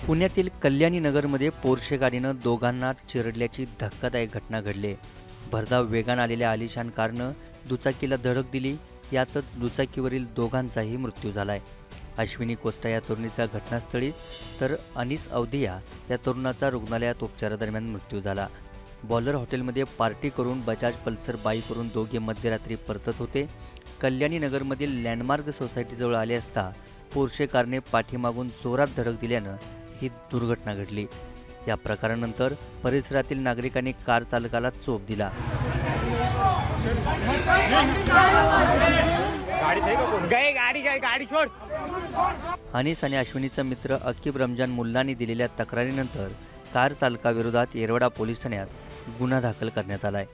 पुण्यातील कल्याणी नगरमध्ये पोर्शे गाडीनं दोघांना चिरडल्याची धक्कादायक घटना घडली। भरधाव वेगानं आलेल्या आलिशान कारनं दुचाकीला धडक दिली। यातच दुचाकीवरील दोघांचाही मृत्यू झालाय। अश्विनी कोस्टा या तरुणीचा घटनास्थळी तर अनिस अवधिया या तरुणाचा रुग्णालयात उपचारादरम्यान मृत्यू झाला। बॉलर हॉटेलमध्ये पार्टी करून बजाज पल्सर बाईकवरून दोघे मध्यरात्री परतत होते। कल्याणी नगरमधील लँडमार्क सोसायटीजवळ आले असता पोर्शे कारने पाठीमागून जोरात धडक दिल्यानं ही दुर्घटना घडली। या प्रकारानंतर परिसरातील नागरिकांनी कार चालकाला चोप दिला। गाडी छोड़। अनिस आणि अश्विनीचा मित्र अकीब रमजान मुल्लानी दिलेल्या तक्रारीनंतर कार चालकाविरोधात येरवडा पोलीस ठाण्यात गुन्हा दाखल करण्यात आलाय।